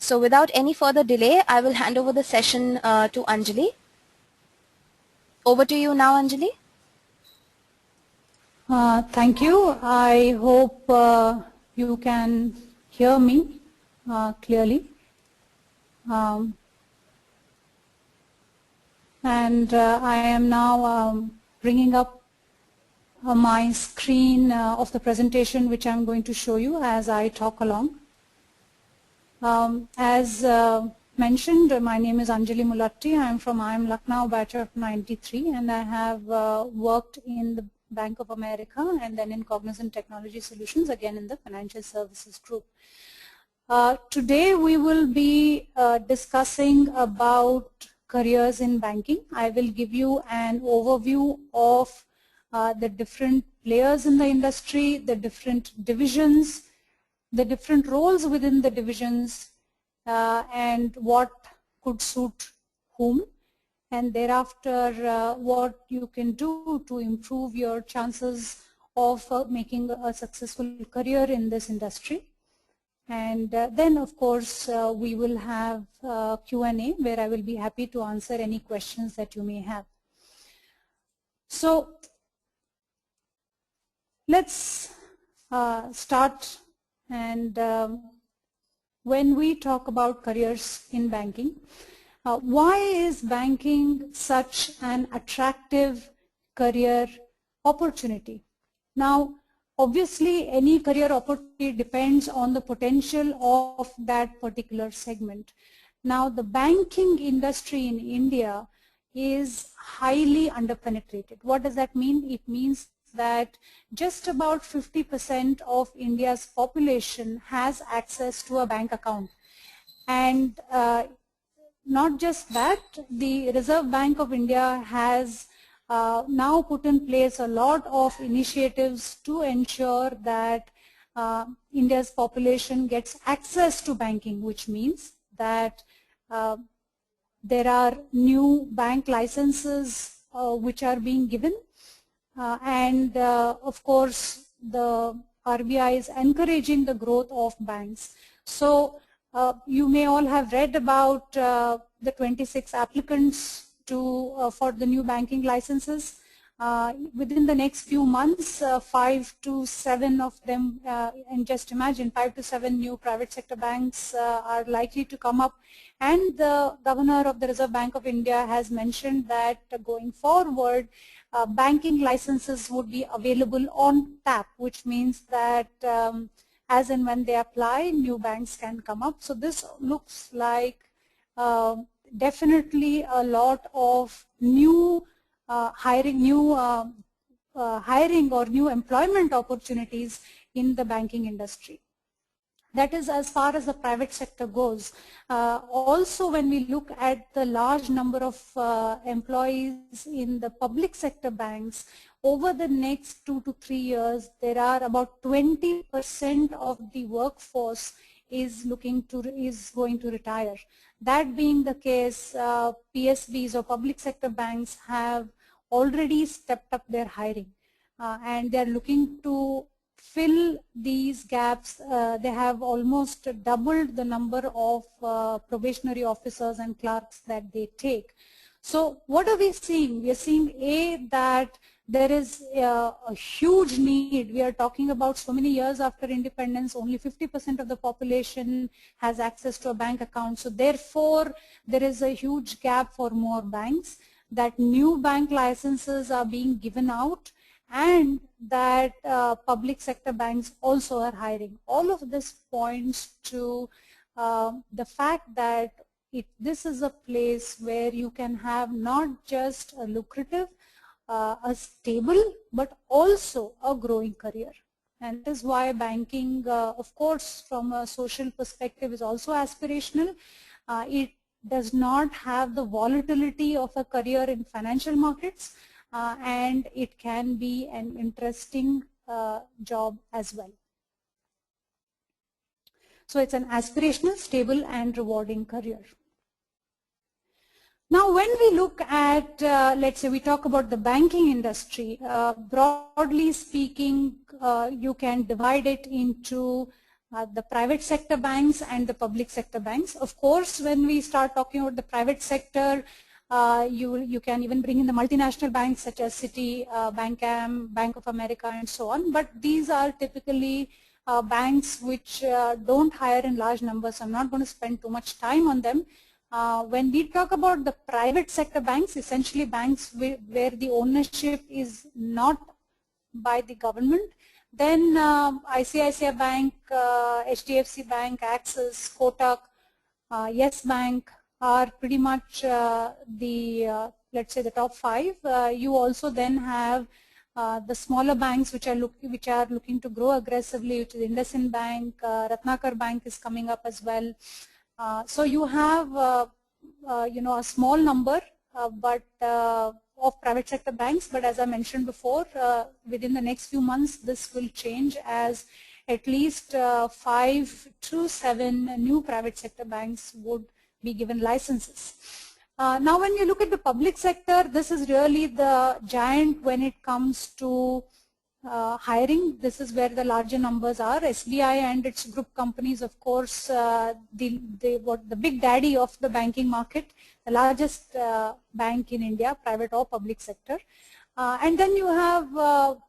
So without any further delay, I will hand over the session to Anjali. Over to you now, Anjali. Thank you. I hope you can hear me clearly. And I am now bringing up my screen of the presentation which I'm going to show you as I talk along. As mentioned, my name is Anjali Mulatti. I'm from IIM Lucknow, batch of 93, and I have worked in the Bank of America and then in Cognizant Technology Solutions, again in the financial services group. Today we will be discussing about careers in banking. I will give you an overview of the different players in the industry, the different divisions, the different roles within the divisions, and what could suit whom, and thereafter what you can do to improve your chances of making a successful career in this industry. And then of course we will have Q&A where I will be happy to answer any questions that you may have. So let's start. And when we talk about careers in banking, why is banking such an attractive career opportunity? Now, obviously, any career opportunity depends on the potential of that particular segment. Now, the banking industry in India is highly underpenetrated. What does that mean? It means that just about 50% of India's population has access to a bank account. And not just that, the Reserve Bank of India has now put in place a lot of initiatives to ensure that India's population gets access to banking, which means that there are new bank licenses which are being given. And of course, the RBI is encouraging the growth of banks. So you may all have read about the 26 applicants for the new banking licenses. Within the next few months, 5 to 7 of them, and just imagine 5 to 7 new private sector banks are likely to come up. And the Governor of the Reserve Bank of India has mentioned that going forward, banking licenses would be available on tap, which means that as and when they apply, new banks can come up. So this looks like definitely a lot of new hiring or new employment opportunities in the banking industry. That is as far as the private sector goes. Also, when we look at the large number of employees in the public sector banks, over the next 2 to 3 years, there are about 20% of the workforce is going to retire. That being the case, PSBs or public sector banks have already stepped up their hiring, and they're looking to fill these gaps. They have almost doubled the number of probationary officers and clerks that they take. So what are we seeing? We are seeing that there is a huge need. We are talking about so many years after independence, only 50% of the population has access to a bank account. So therefore, there is a huge gap for more banks, that new bank licenses are being given out, and that public sector banks also are hiring. All of this points to the fact that this is a place where you can have not just a lucrative, a stable, but also a growing career. And that is why banking, of course, from a social perspective is also aspirational. It does not have the volatility of a career in financial markets, and it can be an interesting job as well. So it's an aspirational, stable, and rewarding career. Now, when we look at, let's say we talk about the banking industry, broadly speaking, you can divide it into the private sector banks and the public sector banks. Of course, when we start talking about the private sector, you can even bring in the multinational banks such as Citi, Bankam, Bank of America, and so on. But these are typically banks which don't hire in large numbers. I'm not going to spend too much time on them. When we talk about the private sector banks, essentially banks where the ownership is not by the government, then ICICI Bank, HDFC Bank, Axis, Kotak, Yes Bank are pretty much let's say the top 5. You also then have the smaller banks which are looking to grow aggressively, which is IndusInd Bank, Ratnakar Bank is coming up as well. So you have a small number, but of private sector banks, but as I mentioned before, within the next few months this will change as at least 5 to 7 new private sector banks would be given licenses. Now when you look at the public sector, this is really the giant when it comes to hiring. This is where the larger numbers are. SBI and its group companies, of course, the big daddy of the banking market, the largest bank in India, private or public sector. And then you have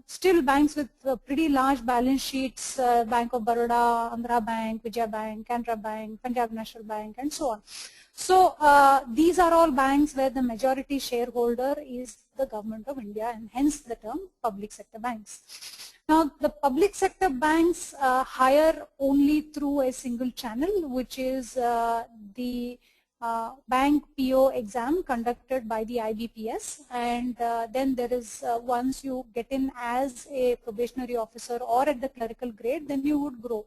still banks with pretty large balance sheets, Bank of Baroda, Andhra Bank, Vijaya Bank, Canara Bank, Punjab National Bank, and so on. So these are all banks where the majority shareholder is the government of India, and hence the term public sector banks. Now the public sector banks hire only through a single channel, which is the bank PO exam conducted by the IBPS, and then there is once you get in as a probationary officer or at the clerical grade, then you would grow.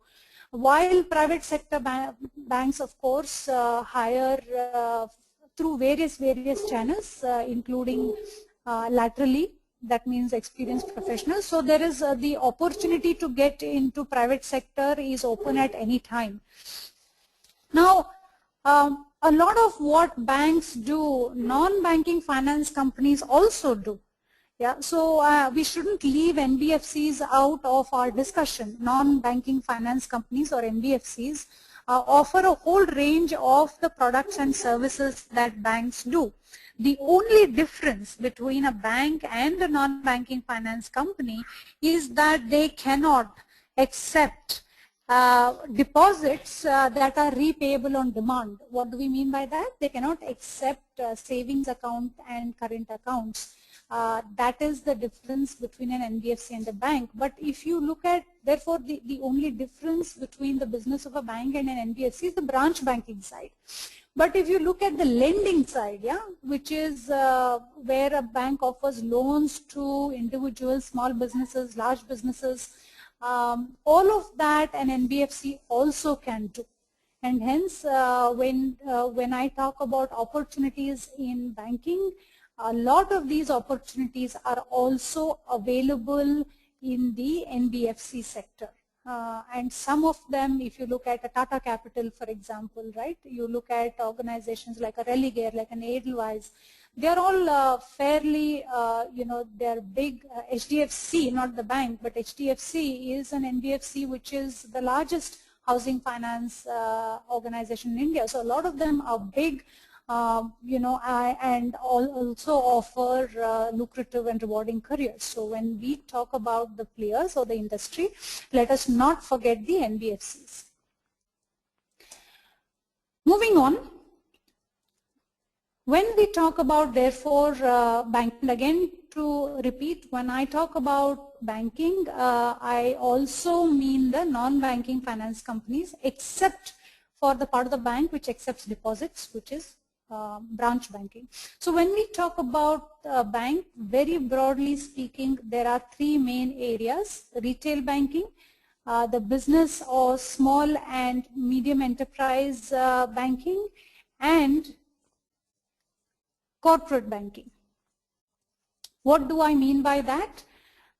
While private sector banks, of course, hire through various channels, including laterally, that means experienced professionals. So there is the opportunity to get into private sector is open at any time. Now, a lot of what banks do, non-banking finance companies also do. Yeah, so we shouldn't leave NBFCs out of our discussion. Non-banking finance companies, or NBFCs, offer a whole range of the products and services that banks do. The only difference between a bank and a non-banking finance company is that they cannot accept deposits that are repayable on demand. What do we mean by that? They cannot accept savings account and current accounts. That is the difference between an NBFC and a bank. But if you look at, therefore, the only difference between the business of a bank and an NBFC is the branch banking side. But if you look at the lending side, yeah, which is where a bank offers loans to individuals, small businesses, large businesses, all of that an NBFC also can do. And hence, when I talk about opportunities in banking, a lot of these opportunities are also available in the NBFC sector. And some of them, if you look at a Tata Capital, for example, right, you look at organizations like a Religare, like an Edelweiss, they're all fairly, they're big. HDFC, not the bank, but HDFC is an NBFC which is the largest housing finance organization in India. So a lot of them are big, and also offer lucrative and rewarding careers. So when we talk about the players or the industry, let us not forget the NBFCs. Moving on, when we talk about, therefore, banking, again to repeat, when I talk about banking, I also mean the non-banking finance companies, except for the part of the bank which accepts deposits, which is branch banking. So when we talk about bank, very broadly speaking, there are 3 main areas: retail banking, the business or small and medium enterprise banking, and corporate banking. What do I mean by that?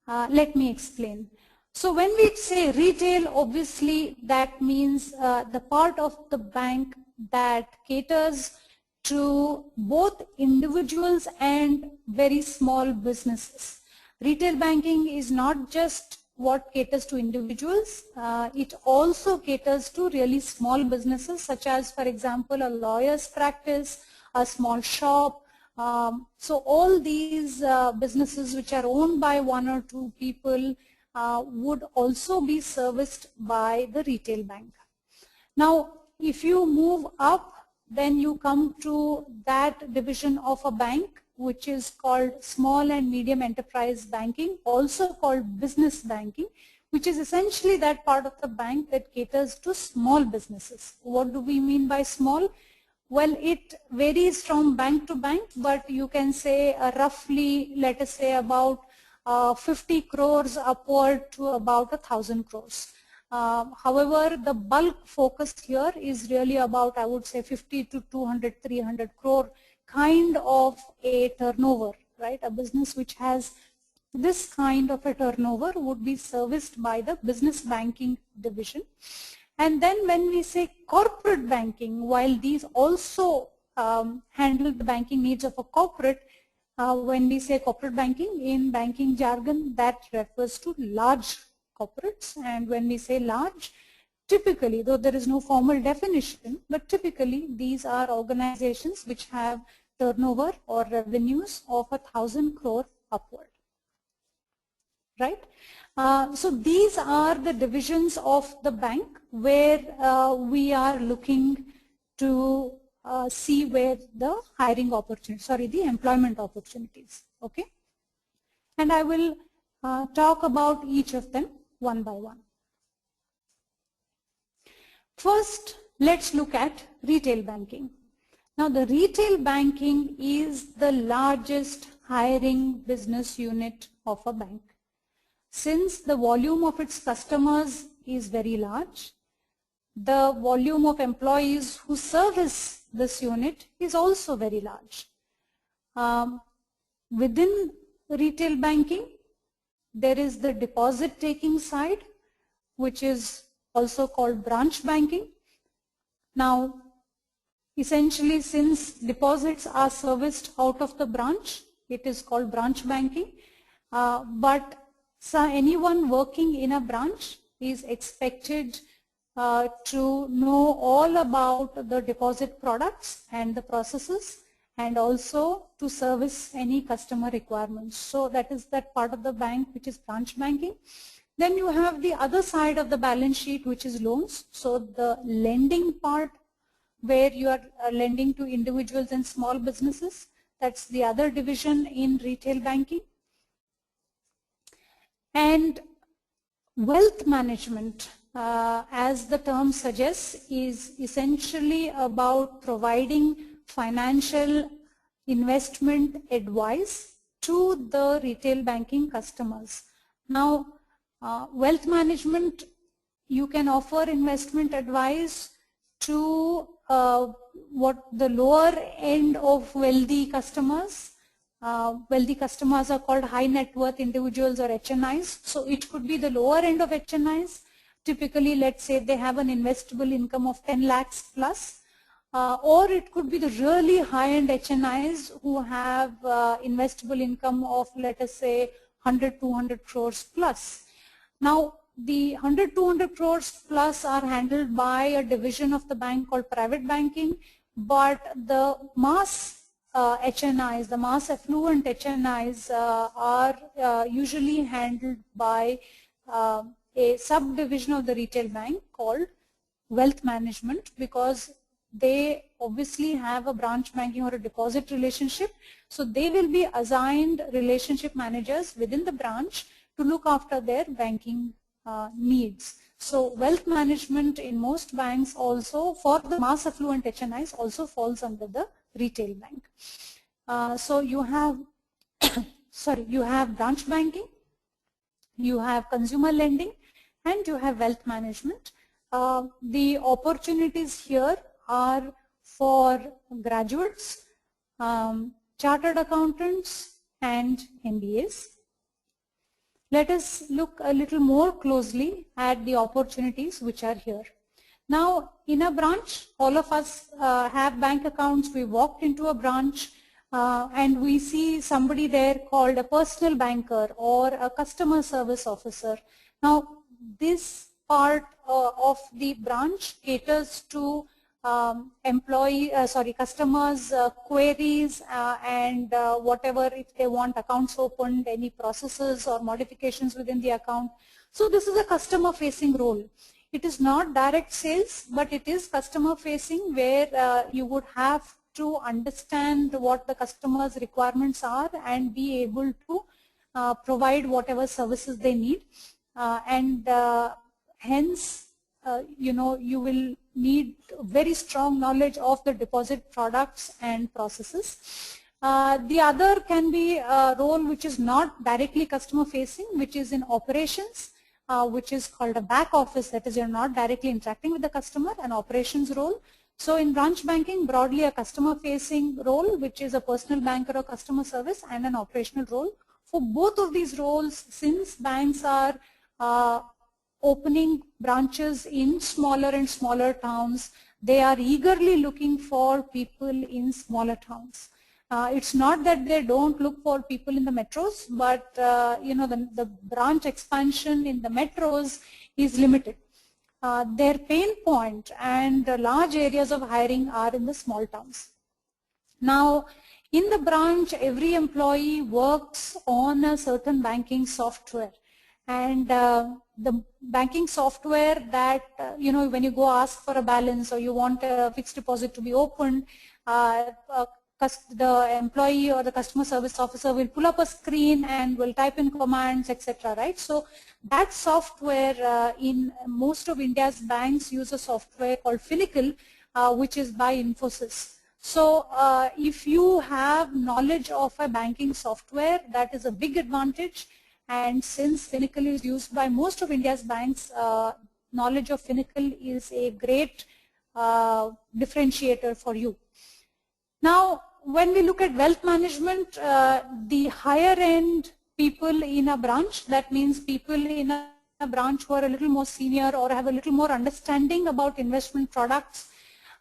Let me explain. So when we say retail, obviously that means the part of the bank that caters to both individuals and very small businesses. Retail banking is not just what caters to individuals. It also caters to really small businesses, such as, for example, a lawyer's practice, a small shop. So all these businesses which are owned by one or two people would also be serviced by the retail bank. Now, if you move up, then you come to that division of a bank which is called small and medium enterprise banking, also called business banking, which is essentially that part of the bank that caters to small businesses. What do we mean by small? Well, it varies from bank to bank, but you can say roughly, let us say about 50 crores upward to about 1,000 crores. However, the bulk focus here is really about, I would say, 50 to 200, 300 crore kind of a turnover, right? A business which has this kind of a turnover would be serviced by the business banking division. And then when we say corporate banking, while these also handle the banking needs of a corporate, when we say corporate banking, in banking jargon, that refers to large corporates. And when we say large, typically, though there is no formal definition, but typically these are organizations which have turnover or revenues of 1,000 crore upward, right? So these are the divisions of the bank where we are looking to see where the hiring opportunities, the employment opportunities, okay? And I will talk about each of them one by one. First, let's look at retail banking. Now, the retail banking is the largest hiring business unit of a bank. Since the volume of its customers is very large, the volume of employees who service this unit is also very large. Within retail banking, there is the deposit taking side, which is also called branch banking. Now, essentially, since deposits are serviced out of the branch, it is called branch banking. So anyone working in a branch is expected to know all about the deposit products and the processes, and also to service any customer requirements. So that is that part of the bank which is branch banking. Then you have the other side of the balance sheet, which is loans. So the lending part, where you are lending to individuals and small businesses, that's the other division in retail banking. And wealth management, as the term suggests, is essentially about providing financial investment advice to the retail banking customers. Now, wealth management, you can offer investment advice to what the lower end of wealthy customers. Wealthy customers are called high net worth individuals or HNIs. So it could be the lower end of HNIs. Typically, let's say they have an investable income of 10 lakhs plus. Or it could be the really high-end HNIs who have investable income of, let us say, 100, 200 crores plus. Now, the 100, 200 crores plus are handled by a division of the bank called private banking, but the mass HNIs, the mass affluent HNIs are usually handled by a subdivision of the retail bank called wealth management, because they obviously have a branch banking or a deposit relationship. So they will be assigned relationship managers within the branch to look after their banking needs. So wealth management in most banks also, for the mass affluent HNIs, also falls under the retail bank. So you have, you have branch banking, you have consumer lending, and you have wealth management. The opportunities here are for graduates, chartered accountants, and MBAs. Let us look a little more closely at the opportunities which are here. Now, in a branch, all of us have bank accounts. We walked into a branch and we see somebody there called a personal banker or a customer service officer. Now, this part of the branch caters to customers' queries and whatever, if they want accounts opened, any processes or modifications within the account. So this is a customer facing role. It is not direct sales, but it is customer facing, where you would have to understand what the customer's requirements are and be able to provide whatever services they need. Hence, you will need very strong knowledge of the deposit products and processes. The other can be a role which is not directly customer facing, which is in operations, which is called a back office. That is, you're not directly interacting with the customer, an operations role. So in branch banking, broadly a customer facing role, which is a personal banker or customer service, and an operational role. For both of these roles, since banks are opening branches in smaller and smaller towns, they are eagerly looking for people in smaller towns. It's not that they don't look for people in the metros, but the branch expansion in the metros is limited. Their pain point and large areas of hiring are in the small towns. Now, in the branch, every employee works on a certain banking software, and the banking software that when you go ask for a balance or you want a fixed deposit to be opened, the employee or the customer service officer will pull up a screen and will type in commands, etc. Right? So that software in most of India's banks use a software called Finacle, which is by Infosys. So if you have knowledge of a banking software, that is a big advantage. And since Finacle is used by most of India's banks, knowledge of Finacle is a great differentiator for you. Now, when we look at wealth management, the higher end people in a branch, that means people in a branch who are a little more senior or have a little more understanding about investment products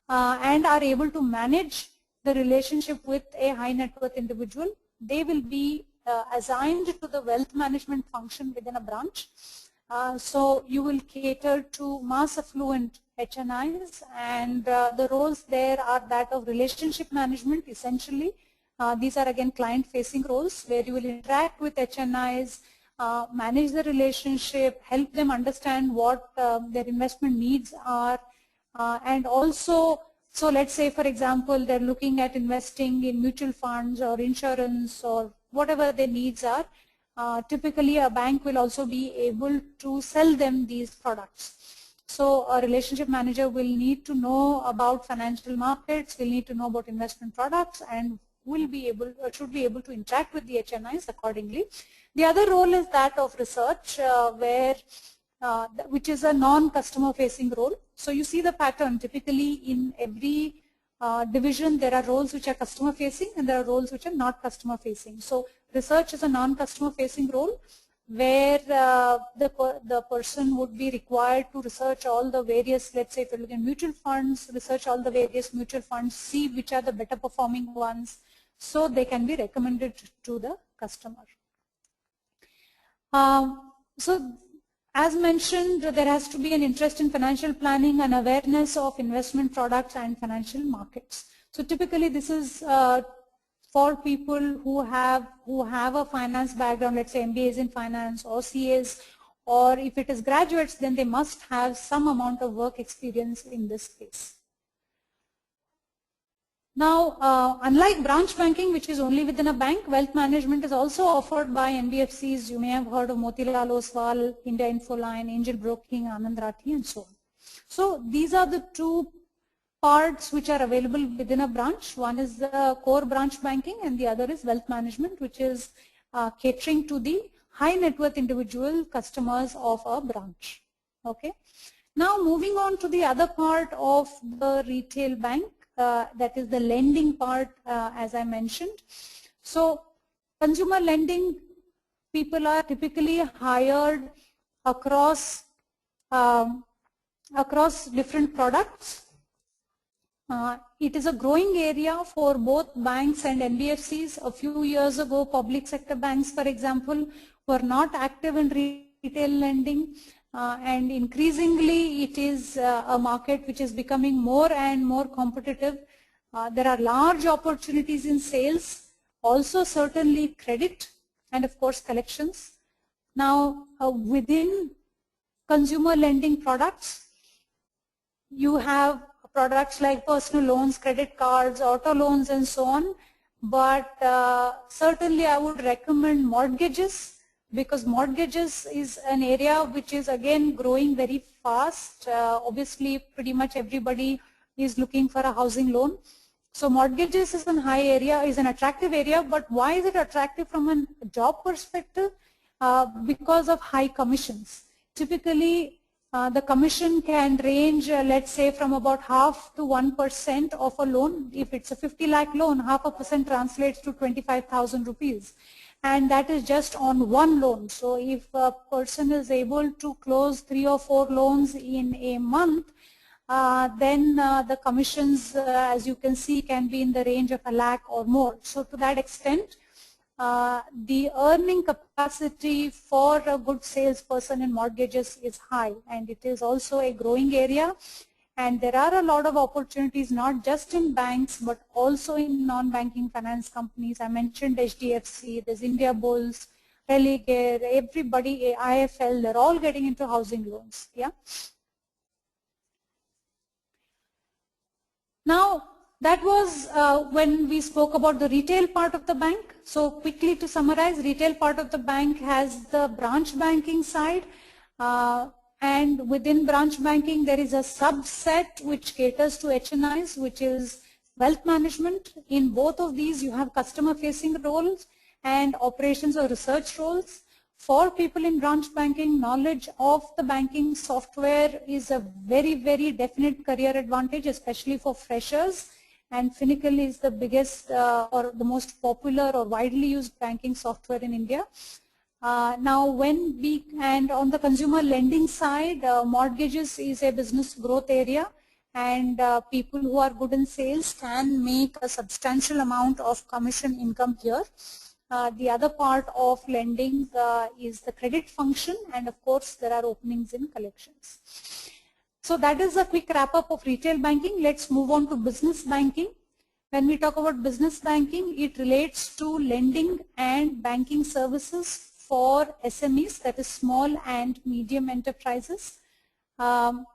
and are able to manage the relationship with a high net worth individual, they will be assigned to the wealth management function within a branch. So you will cater to mass affluent HNIs, and the roles there are that of relationship management essentially. These are again client facing roles where you will interact with HNIs, manage the relationship, help them understand what their investment needs are, and also, so let's say for example they're looking at investing in mutual funds or insurance or whatever their needs are. Typically a bank will also be able to sell them these products. So a relationship manager will need to know about financial markets, will need to know about investment products, and will be able or should be able to interact with the HNIs accordingly. The other role is that of research, which is a non-customer facing role. So you see the pattern. Typically in every division there are roles which are customer facing and there are roles which are not customer facing. So research is a non-customer facing role where the person would be required to research all the various, let's say if you're looking at mutual funds, research all the various mutual funds, see which are the better performing ones, so they can be recommended to the customer. So as mentioned, there has to be an interest in financial planning and awareness of investment products and financial markets. So typically this is for people who have a finance background, let's say MBAs in finance or CAs, or if it is graduates, then they must have some amount of work experience in this space. Now, unlike branch banking, which is only within a bank, wealth management is also offered by NBFCs. You may have heard of Motilal Oswal, India Infoline, Angel Broking, Anand Rathi, and so on. So these are the two parts which are available within a branch. One is the core branch banking and the other is wealth management, which is catering to the high net worth individual customers of a branch. Okay. Now moving on to the other part of the retail bank, that is the lending part, as I mentioned. So consumer lending, people are typically hired across different products. It is a growing area for both banks and NBFCs. A few years ago, public sector banks, for example, were not active in retail retail lending, and increasingly it is a market which is becoming more and more competitive. There are large opportunities in sales, also certainly credit, and of course collections. Now within consumer lending products, you have products like personal loans, credit cards, auto loans, and so on. But certainly I would recommend mortgages, because mortgages is an area which is again growing very fast. Obviously, pretty much everybody is looking for a housing loan. So mortgages is an attractive area, but why is it attractive from a job perspective? Because of high commissions. Typically, the commission can range, let's say, from about 0.5 to 1% of a loan. If it's a 50 lakh loan, 0.5% translates to 25,000 rupees. And that is just on one loan. So if a person is able to close 3 or 4 loans in a month, then the commissions, as you can see, can be in the range of 1 lakh or more. So to that extent, the earning capacity for a good salesperson in mortgages is high, and it is also a growing area. And there are a lot of opportunities, not just in banks, but also in non-banking finance companies. I mentioned HDFC, there's India Bulls, Religare, everybody, IFL, they're all getting into housing loans. Yeah. Now, that was when we spoke about the retail part of the bank. So quickly to summarize, retail part of the bank has the branch banking side, and within branch banking there is a subset which caters to HNIs, which is wealth management. In both of these you have customer facing roles and operations or research roles. For people in branch banking, knowledge of the banking software is a very, very definite career advantage, especially for freshers. And Finacle is the biggest or the most popular or widely used banking software in India. Now, and on the consumer lending side, mortgages is a business growth area, and people who are good in sales can make a substantial amount of commission income here. The other part of lending is the credit function, and of course there are openings in collections. So that is a quick wrap up of retail banking. Let's move on to business banking. When we talk about business banking, it relates to lending and banking services for SMEs, that is small and medium enterprises. Now,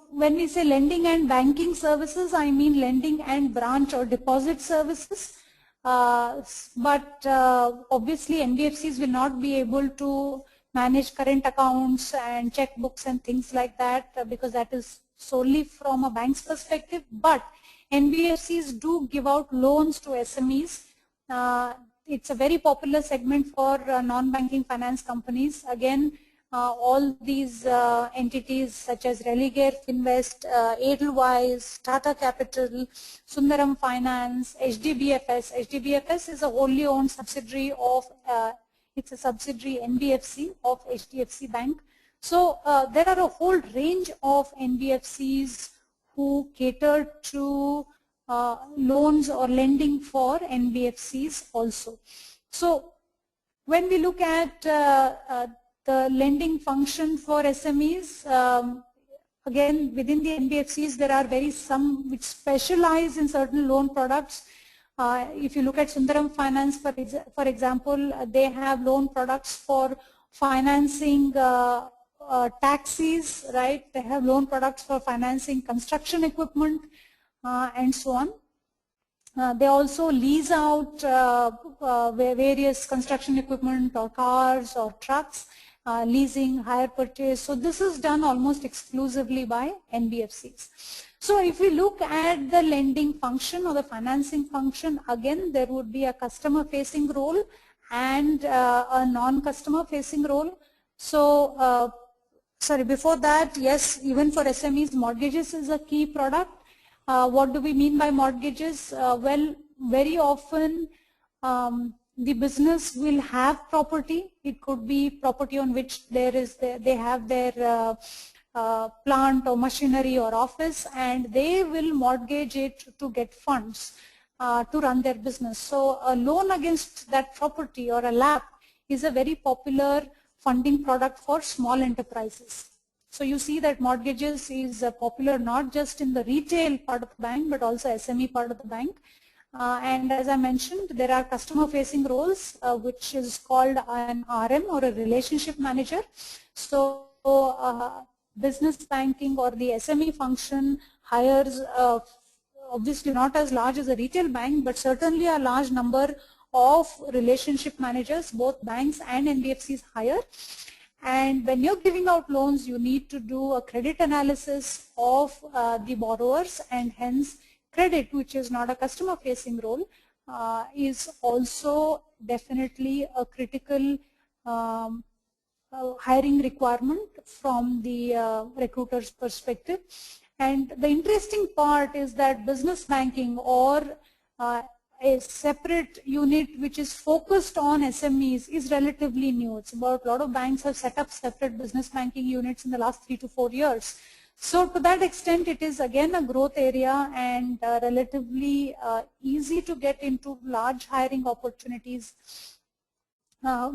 when we say lending and banking services, I mean lending and branch or deposit services. But obviously NBFCs will not be able to manage current accounts and checkbooks and things like that, because that is solely from a bank's perspective. But NBFCs do give out loans to SMEs. It's a very popular segment for non-banking finance companies. Again, all these entities such as Religare Finvest, Edelweiss, Tata Capital, Sundaram Finance, HDBFS. HDBFS is a wholly owned subsidiary of, it's a subsidiary NBFC of HDFC Bank. So there are a whole range of NBFCs who cater to loans or lending for NBFCs also. So when we look at the lending function for SMEs, again within the NBFCs there are some which specialize in certain loan products. If you look at Sundaram Finance, for example, they have loan products for financing taxis, right? They have loan products for financing construction equipment and so on. They also lease out various construction equipment or cars or trucks, leasing, hire purchase. So this is done almost exclusively by NBFCs. So if we look at the lending function or the financing function, again there would be a customer facing role and a non-customer facing role. So before that, yes, even for SMEs, mortgages is a key product. What do we mean by mortgages? Well, very often the business will have property. It could be property on which they have their plant or machinery or office, and they will mortgage it to get funds to run their business. So a loan against that property or a LAP is a very popular funding product for small enterprises. So you see that mortgages is popular not just in the retail part of the bank, but also SME part of the bank. And as I mentioned, there are customer facing roles, which is called an RM or a relationship manager. So business banking or the SME function hires, obviously not as large as a retail bank, but certainly a large number of relationship managers, both banks and NBFCs hire. And when you're giving out loans, you need to do a credit analysis of the borrowers, and hence credit, which is not a customer facing role, is also definitely a critical hiring requirement from the recruiter's perspective. And the interesting part is that business banking, or a separate unit which is focused on SMEs, is relatively new. It's about, a lot of banks have set up separate business banking units in the last 3 to 4 years. So to that extent, it is again a growth area, and relatively easy to get into large hiring opportunities.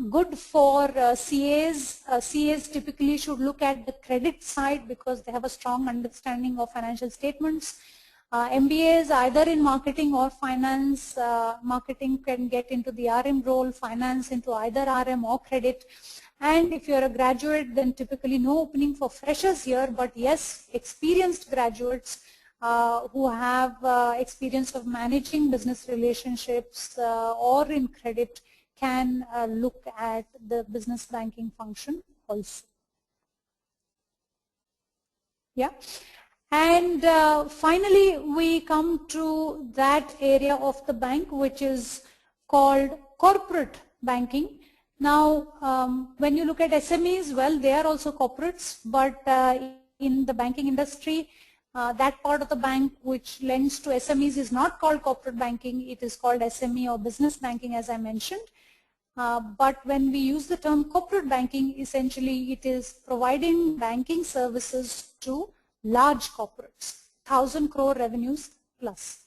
Good for CAs. CAs typically should look at the credit side because they have a strong understanding of financial statements. MBAs either in marketing or finance. Marketing can get into the RM role, finance into either RM or credit. And if you're a graduate, then typically no opening for freshers here, but yes, experienced graduates who have experience of managing business relationships or in credit can look at the business banking function also. Yeah. And finally, we come to that area of the bank which is called corporate banking. Now, when you look at SMEs, well, they are also corporates, but in the banking industry, that part of the bank which lends to SMEs is not called corporate banking. It is called SME or business banking, as I mentioned. But when we use the term corporate banking, essentially it is providing banking services to large corporates, 1,000 crore revenues plus.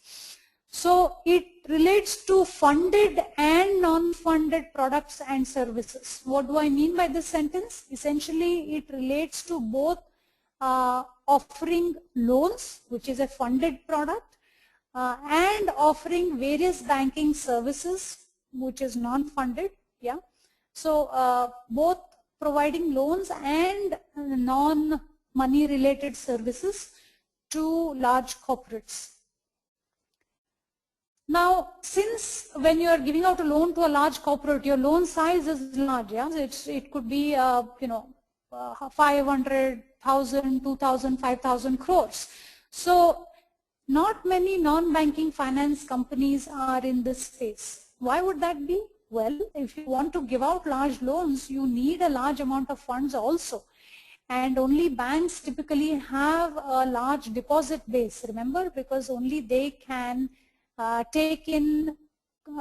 So it relates to funded and non-funded products and services. What do I mean by this sentence? Essentially, it relates to both offering loans, which is a funded product, and offering various banking services, which is non-funded. Yeah. So both providing loans and non-money related services to large corporates. Now, since when you are giving out a loan to a large corporate, your loan size is large. Yeah, it could be 500,000, 2,000, 5,000 crores. So not many non-banking finance companies are in this space. Why would that be? Well, if you want to give out large loans, you need a large amount of funds also. And only banks typically have a large deposit base, remember, because only they can take in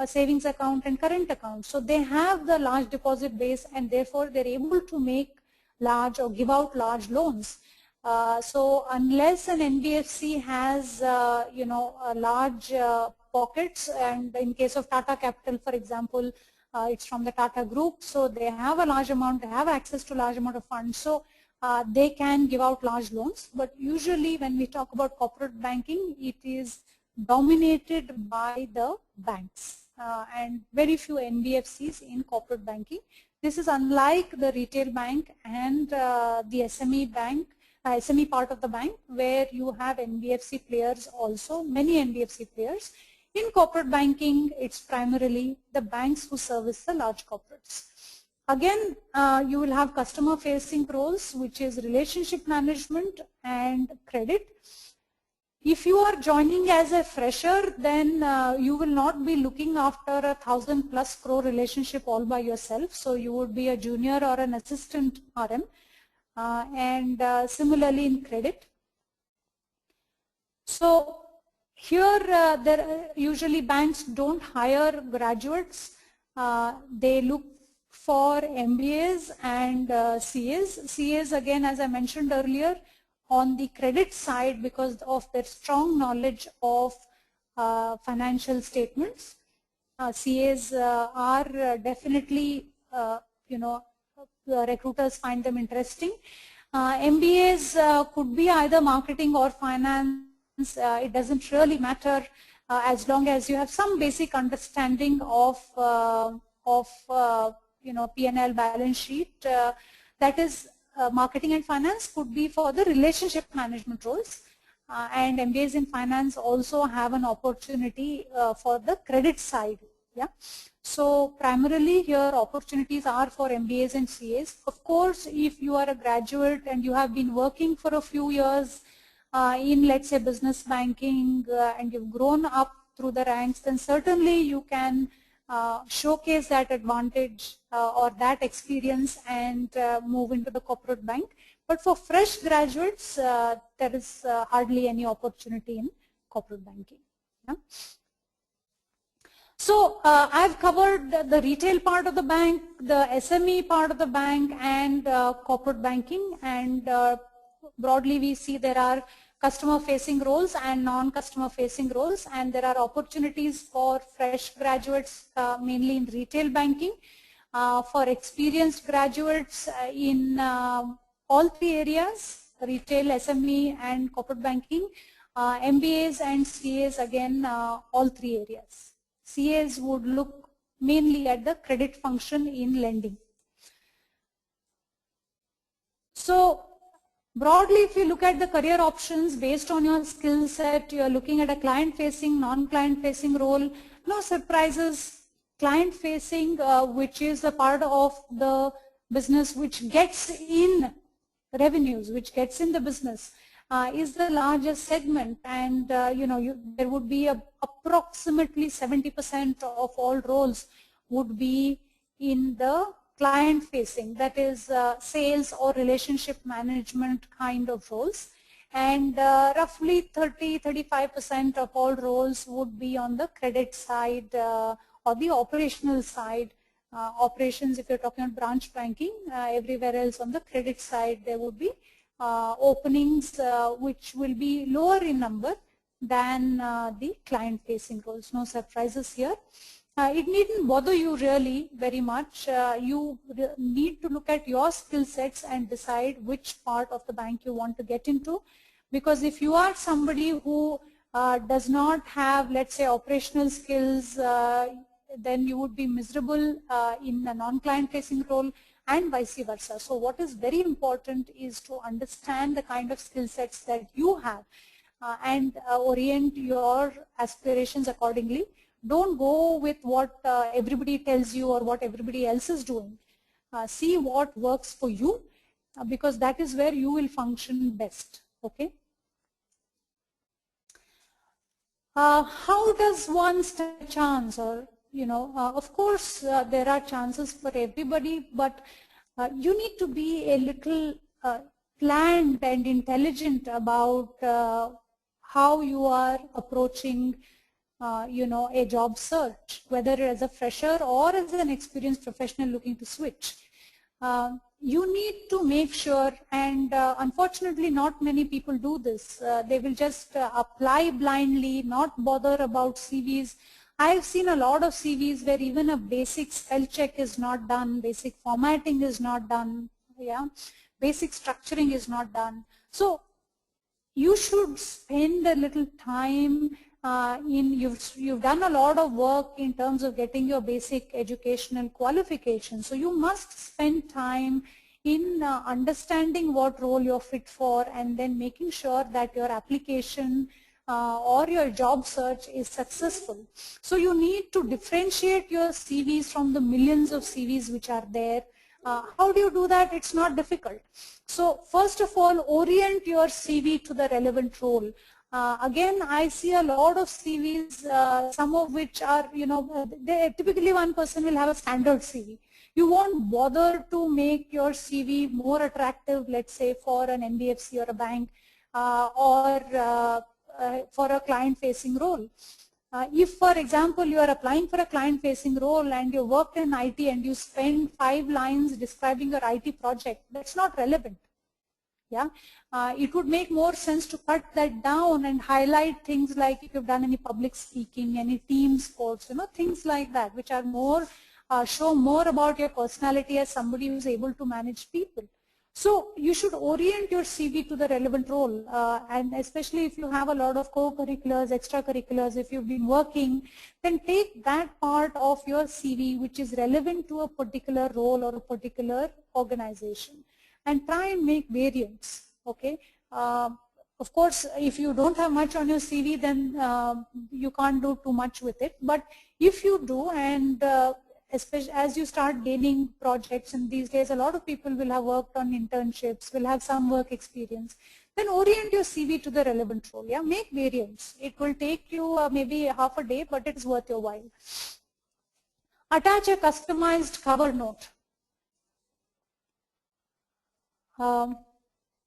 savings account and current account. So they have the large deposit base, and therefore they're able to make large or give out large loans. So unless an NBFC has a large pockets, and in case of Tata Capital, for example, it's from the Tata Group, so they have a large amount, they have access to large amount of funds, so they can give out large loans. But usually when we talk about corporate banking, it is dominated by the banks and very few NBFCs in corporate banking. This is unlike the retail bank and the SME bank, SME part of the bank, where you have NBFC players also, many NBFC players. In corporate banking, it's primarily the banks who service the large corporates. Again, you will have customer facing roles, which is relationship management and credit. If you are joining as a fresher, then you will not be looking after 1,000+ crore relationship all by yourself. So you would be a junior or an assistant RM. And similarly in credit. So here usually banks don't hire graduates. They look for MBAs and CAs. CAs, again, as I mentioned earlier, on the credit side, because of their strong knowledge of financial statements. CAs are definitely recruiters find them interesting. MBAs could be either marketing or finance. It doesn't really matter as long as you have some basic understanding of P&L balance sheet. That is, marketing and finance could be for the relationship management roles. And MBAs in finance also have an opportunity for the credit side. Yeah. So primarily here opportunities are for MBAs and CAs. Of course, if you are a graduate and you have been working for a few years in, let's say, business banking and you've grown up through the ranks, then certainly you can showcase that advantage or that experience and move into the corporate bank. But for fresh graduates, there is hardly any opportunity in corporate banking. Yeah? So I've covered the retail part of the bank, the SME part of the bank, and corporate banking. And broadly, we see there are customer-facing roles and non-customer-facing roles, and there are opportunities for fresh graduates, mainly in retail banking, for experienced graduates in all three areas: retail, SME, and corporate banking. MBAs and CAs, again, all three areas. CAs would look mainly at the credit function in lending. So broadly, if you look at the career options based on your skill set, you are looking at a client-facing, non-client-facing role. No surprises. Client-facing, which is a part of the business which gets in revenues, which gets in the business, is the largest segment, and there would be approximately 70% of all roles would be in the client facing, that is sales or relationship management kind of roles, and roughly 30-35% of all roles would be on the credit side or the operational side. Operations, if you're talking about branch banking, everywhere else on the credit side there would be openings which will be lower in number than the client-facing roles. No surprises here. It needn't bother you really very much. You need to look at your skill sets and decide which part of the bank you want to get into, because if you are somebody who does not have, let's say, operational skills, then you would be miserable in a non-client facing role, and vice versa. So what is very important is to understand the kind of skill sets that you have and orient your aspirations accordingly. Don't go with what everybody tells you or what everybody else is doing. See what works for you, because that is where you will function best. Okay. How does one stand a chance? Or of course, there are chances for everybody, but you need to be a little planned and intelligent about how you are approaching, a job search, whether as a fresher or as an experienced professional looking to switch. You need to make sure, and unfortunately not many people do this. They will just apply blindly, not bother about CVs. I've seen a lot of CVs where even a basic spell check is not done, basic formatting is not done, yeah, basic structuring is not done. So you should spend a little time you've done a lot of work in terms of getting your basic educational qualifications. So you must spend time in understanding what role you're fit for, and then making sure that your application or your job search is successful. So you need to differentiate your CVs from the millions of CVs which are there. How do you do that? It's not difficult. So first of all, orient your CV to the relevant role. Again, I see a lot of CVs, some of which are, typically one person will have a standard CV. You won't bother to make your CV more attractive, let's say, for an NBFC or a bank or for a client-facing role. If, for example, you are applying for a client-facing role and you worked in IT and you spend 5 lines describing your IT project, that's not relevant. Yeah, it would make more sense to cut that down and highlight things like if you've done any public speaking, any team sports, things like that, which are more show more about your personality as somebody who is able to manage people. So you should orient your CV to the relevant role, and especially if you have a lot of co-curriculars, extracurriculars, if you've been working, then take that part of your CV which is relevant to a particular role or a particular organization and try and make variants, okay? Of course, if you don't have much on your CV, then you can't do too much with it. But if you do, and especially as you start gaining projects, and these days a lot of people will have worked on internships, will have some work experience, then orient your CV to the relevant role. Yeah, make variants. It will take you maybe half a day, but it is worth your while. Attach a customized cover note.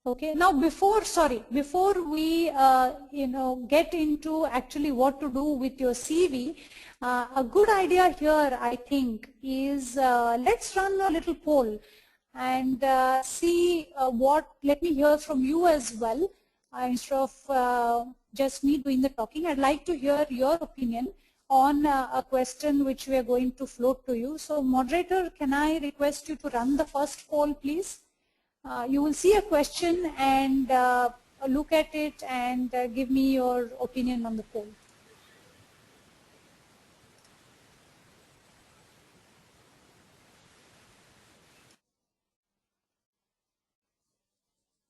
Okay, now before we get into actually what to do with your CV, a good idea here I think is let's run a little poll and see let me hear from you as well, instead of just me doing the talking. I'd like to hear your opinion on a question which we are going to float to you. So moderator, can I request you to run the first poll, please? You will see a question and look at it and give me your opinion on the poll.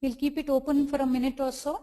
We'll keep it open for a minute or so.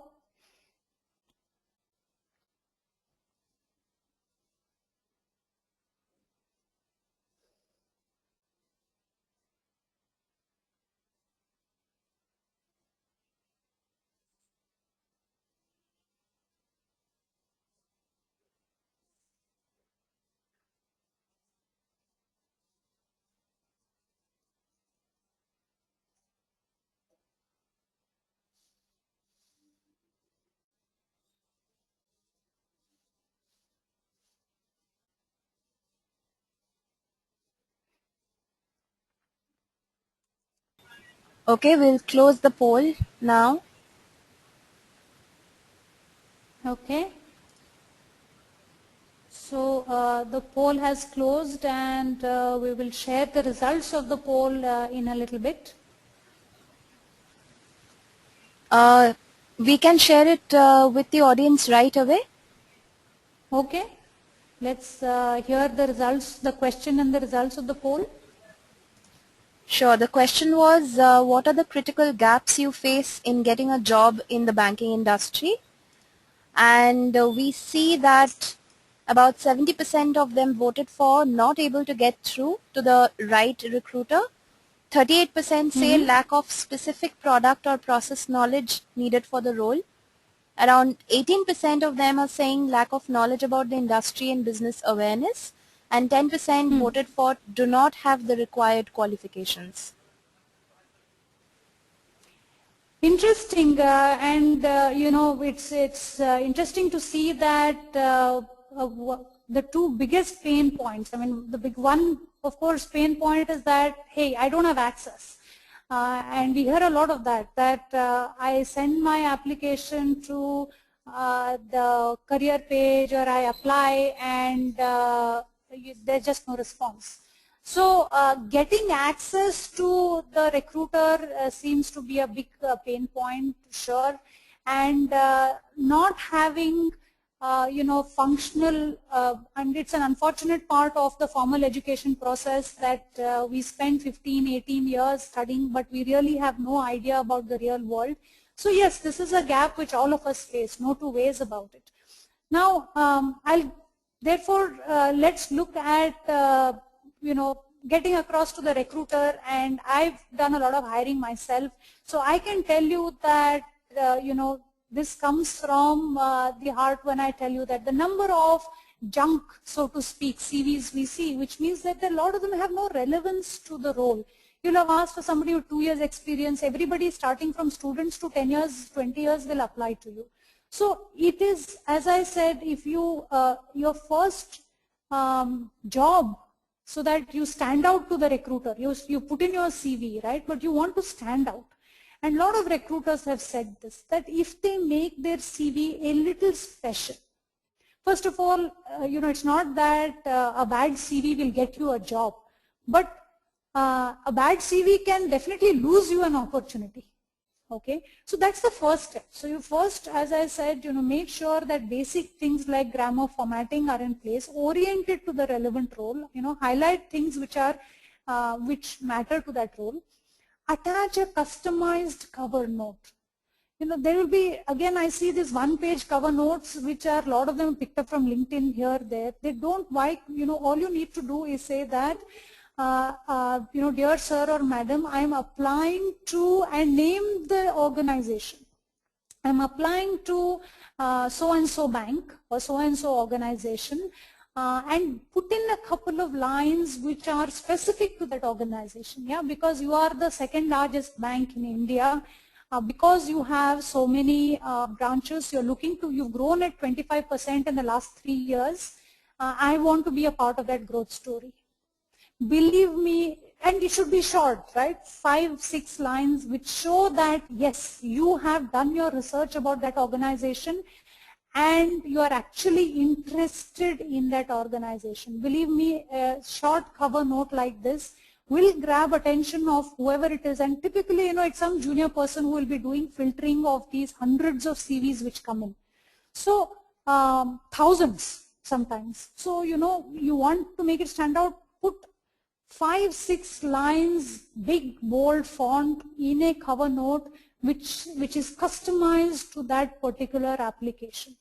Okay, we'll close the poll now. Okay. So the poll has closed, and we will share the results of the poll in a little bit. We can share it with the audience right away. Okay. Let's hear the results, the question and the results of the poll. Sure. The question was, what are the critical gaps you face in getting a job in the banking industry? And we see that about 70% of them voted for not able to get through to the right recruiter. 38% say lack of specific product or process knowledge needed for the role. Around 18% of them are saying lack of knowledge about the industry and business awareness, and 10% voted for do not have the required qualifications. Interesting, and it's interesting to see that the two biggest pain points. I mean, the big one, of course, pain point is that, hey, I don't have access. And we hear a lot of that, I send my application to the career page, or I apply, and there's just no response. So getting access to the recruiter seems to be a big pain point, sure, and not having functional, and it's an unfortunate part of the formal education process that we spend 15, 18 years studying, but we really have no idea about the real world. So yes, this is a gap which all of us face, no two ways about it. Now, therefore, let's look at, getting across to the recruiter, and I've done a lot of hiring myself, so I can tell you that, this comes from the heart when I tell you that the number of junk, so to speak, CVs we see, which means that a lot of them have no relevance to the role. You'll have asked for somebody with 2 years experience. Everybody starting from students to 10 years, 20 years will apply to you. So it is, as I said, if you, your first job, so that you stand out to the recruiter, you put in your CV, right, but you want to stand out. And a lot of recruiters have said this, that if they make their CV a little special, first of all, it's not that a bad CV will get you a job. but a bad CV can definitely lose you an opportunity. Okay, so that's the first step. So you first, as I said, make sure that basic things like grammar, formatting are in place, orient it to the relevant role, highlight things which are which matter to that role, attach a customized cover note. There will be, again, I see this one-page cover notes, which are a lot of them picked up from LinkedIn here, there. They don't like, all you need to do is say that, dear sir or madam, I'm applying to, and name the organization. I'm applying to so-and-so bank or so-and-so organization, and put in a couple of lines which are specific to that organization, yeah, because you are the second largest bank in India. Because you have so many branches, you've grown at 25% in the last 3 years. I want to be a part of that growth story. Believe me, and it should be short, right? 5-6 lines which show that yes, you have done your research about that organization and you are actually interested in that organization. Believe me, a short cover note like this will grab attention of whoever it is, and typically, it's some junior person who will be doing filtering of these hundreds of CVs which come in. So thousands sometimes. So you want to make it stand out, put 5-6 lines, big bold font in a cover note which is customized to that particular application.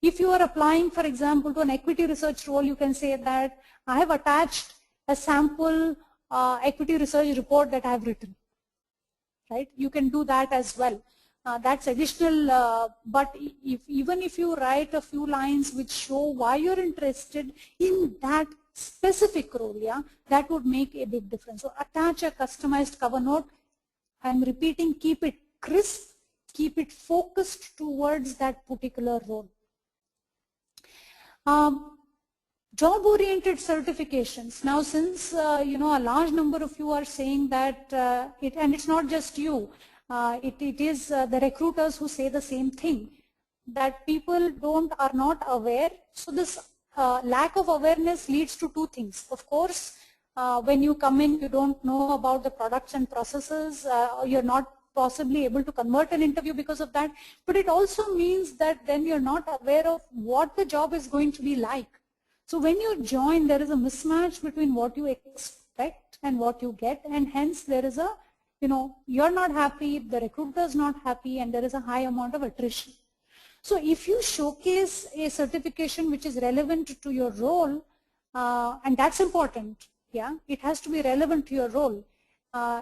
If you are applying, for example, to an equity research role, you can say that I have attached a sample equity research report that I have written, right? You can do that as well. That's additional, but even if you write a few lines which show why you're interested in that specific role, yeah, that would make a big difference. So attach a customized cover note. I'm repeating, keep it crisp, keep it focused towards that particular role. Job-oriented certifications. Now, since a large number of you are saying that and it's not just you, it is the recruiters who say the same thing, that people are not aware. So this lack of awareness leads to two things. Of course, when you come in, you don't know about the products and processes. You're not possibly able to convert an interview because of that. But it also means that then you're not aware of what the job is going to be like. So when you join, there is a mismatch between what you expect and what you get, and hence there is a, you're not happy, the recruiter is not happy, and there is a high amount of attrition. So if you showcase a certification which is relevant to your role, and that's important, yeah, it has to be relevant to your role.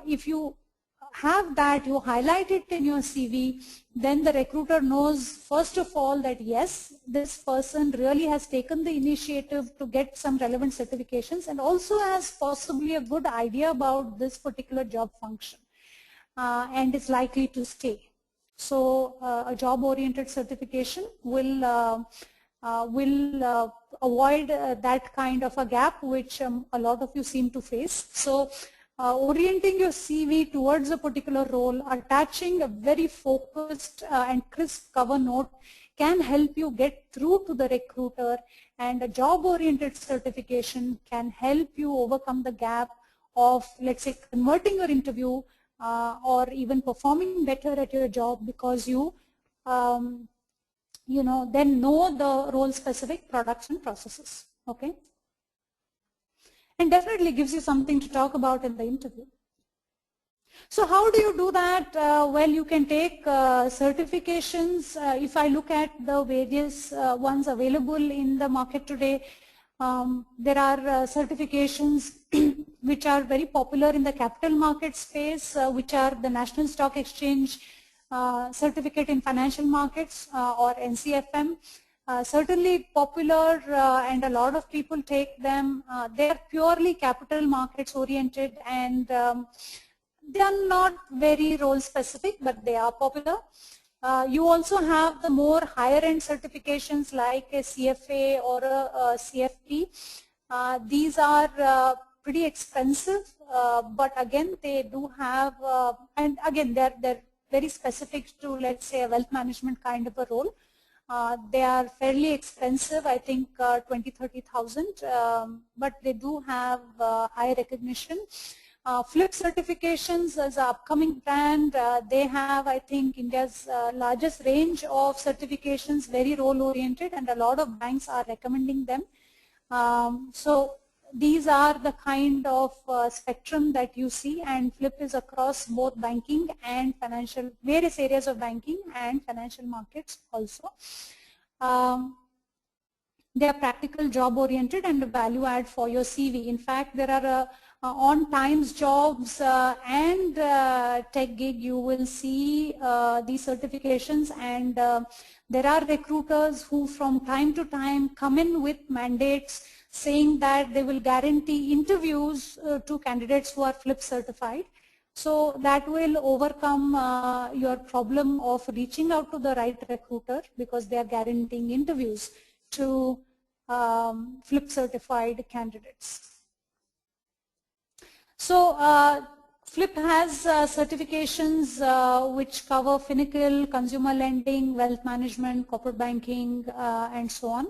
If you have that, you highlight it in your CV, then the recruiter knows first of all that yes, this person really has taken the initiative to get some relevant certifications and also has possibly a good idea about this particular job function, and is likely to stay. So a job-oriented certification will avoid that kind of a gap which a lot of you seem to face. So orienting your CV towards a particular role, attaching a very focused and crisp cover note can help you get through to the recruiter, and a job-oriented certification can help you overcome the gap of, let's say, converting your interview or even performing better at your job because you then know the role-specific products and processes. Okay. And definitely gives you something to talk about in the interview. So how do you do that? Well, you can take certifications. If I look at the various ones available in the market today, there are certifications which are very popular in the capital market space, which are the National Stock Exchange Certificate in Financial Markets or NCFM. Certainly popular and a lot of people take them. They are purely capital markets oriented, and they are not very role specific, but they are popular. You also have the more higher end certifications like a CFA or a CFP. These are pretty expensive, but again they do have, and again they're very specific to, let's say, a wealth management kind of a role. They are fairly expensive, I think 20,000-30,000, but they do have high recognition. Flip Certifications is an upcoming brand. They have, I think, India's largest range of certifications, very role-oriented, and a lot of banks are recommending them. So these are the kind of spectrum that you see, and Flip is across both banking and financial, various areas of banking and financial markets also. Um, they are practical, job oriented, and a value add for your CV. In fact, there are on Times Jobs and Techgig, you will see these certifications, and there are recruiters who from time to time come in with mandates saying that they will guarantee interviews to candidates who are Flip certified. So that will overcome your problem of reaching out to the right recruiter, because they are guaranteeing interviews to Flip certified candidates. So Flip has certifications which cover Finacle, consumer lending, wealth management, corporate banking, and so on.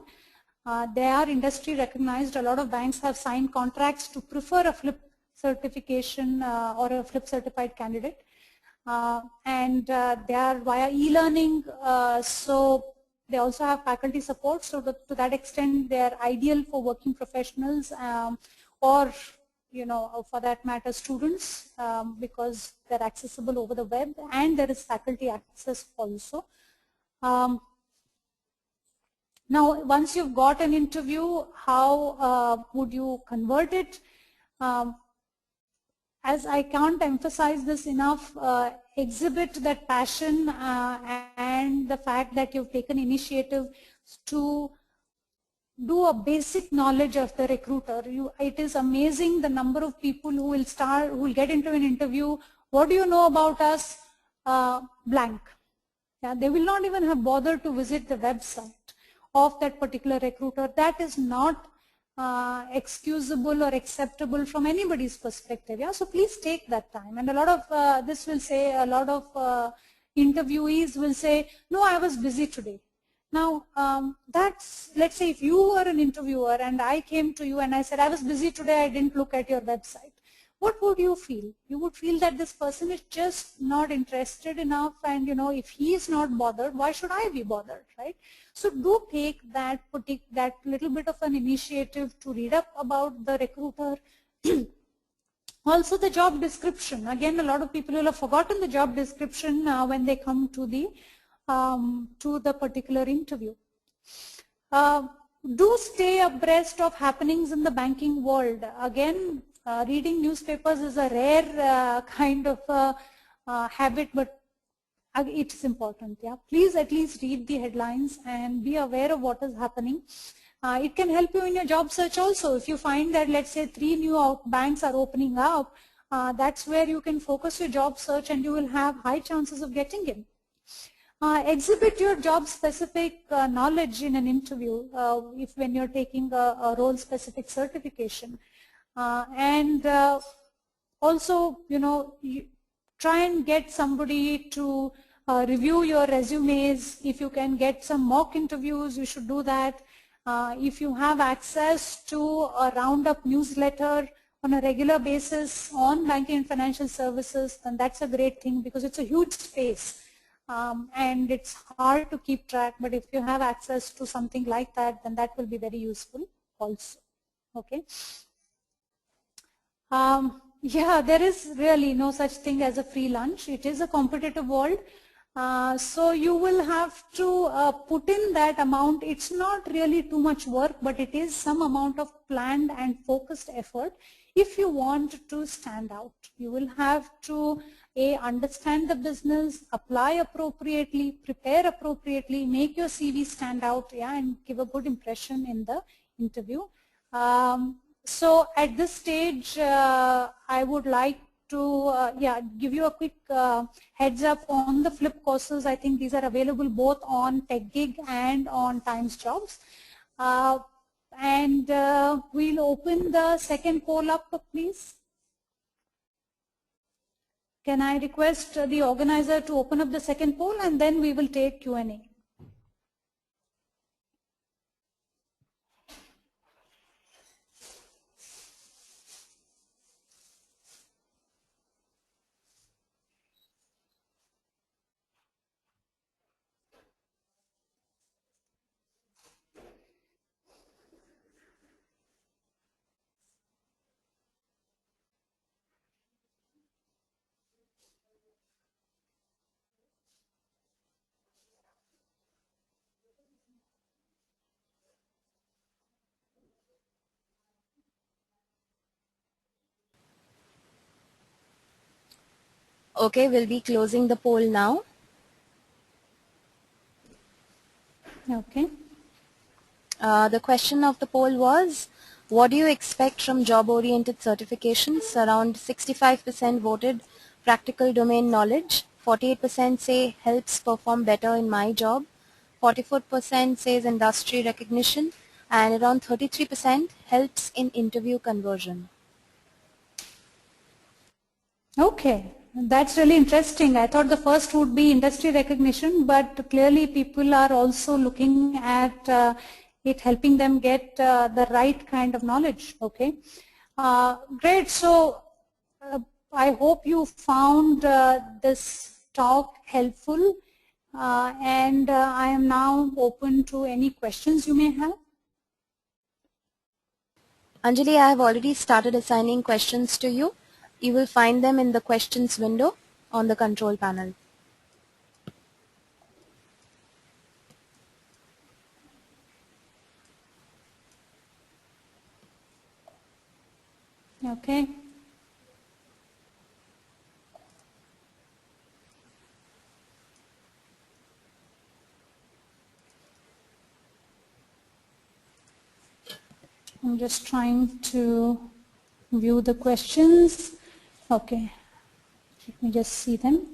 They are industry recognized. A lot of banks have signed contracts to prefer a Flip certification or a Flip certified candidate. And they are via e-learning, so they also have faculty support. So to that extent, they are ideal for working professionals or, you know, for that matter, students, because they're accessible over the web, and there is faculty access also. Now, once you've got an interview, how would you convert it? As I can't emphasize this enough, exhibit that passion and the fact that you've taken initiative to do a basic knowledge of the recruiter. It is amazing the number of people who will get into an interview. What do you know about us? Blank. Yeah, they will not even have bothered to visit the website of that particular recruiter. That is not excusable or acceptable from anybody's perspective. Yeah, so please take that time. And a lot of this will say, a lot of interviewees will say, no, I was busy today. Now, that's, let's say if you were an interviewer and I came to you and I said, I was busy today, I didn't look at your website. What would you feel? You would feel that this person is just not interested enough, and you know, if he is not bothered, why should I be bothered, right? So do take that little bit of an initiative to read up about the recruiter. Also the job description. Again, a lot of people will have forgotten the job description when they come to the particular interview. Do stay abreast of happenings in the banking world. Again, reading newspapers is a rare kind of habit, but it's important. Yeah, please at least read the headlines and be aware of what is happening. It can help you in your job search also. If you find that, let's say, 3 new banks are opening up, that's where you can focus your job search and you will have high chances of getting in. Exhibit your job-specific knowledge in an interview when you're taking a role-specific certification. And also, you know, try and get somebody to review your resumes. If you can get some mock interviews, you should do that. If you have access to a roundup newsletter on a regular basis on banking and financial services, then that's a great thing, because it's a huge space. And it's hard to keep track, but if you have access to something like that, then that will be very useful also. Okay. Yeah, there is really no such thing as a free lunch. It is a competitive world. So you will have to put in that amount. It's not really too much work, but it is some amount of planned and focused effort if you want to stand out. You will have to understand the business, apply appropriately, prepare appropriately, make your CV stand out, yeah, and give a good impression in the interview. So at this stage, I would like to give you a quick heads up on the Flip courses. I think these are available both on Techgig and on Times Jobs. And we'll open the second poll up, please. Can I request the organizer to open up the second poll, and then we will take Q&A. Okay, we'll be closing the poll now. Okay. The question of the poll was, what do you expect from job-oriented certifications? Around 65% voted practical domain knowledge, 48% say helps perform better in my job, 44% says industry recognition, and around 33% helps in interview conversion. Okay, that's really interesting. I thought the first would be industry recognition, but clearly people are also looking at it helping them get the right kind of knowledge. Okay, great. So I hope you found this talk helpful, and I am now open to any questions you may have. Anjali, I have already started assigning questions to you. You will find them in the questions window on the control panel. Okay. I'm just trying to view the questions. Okay, let me just see them.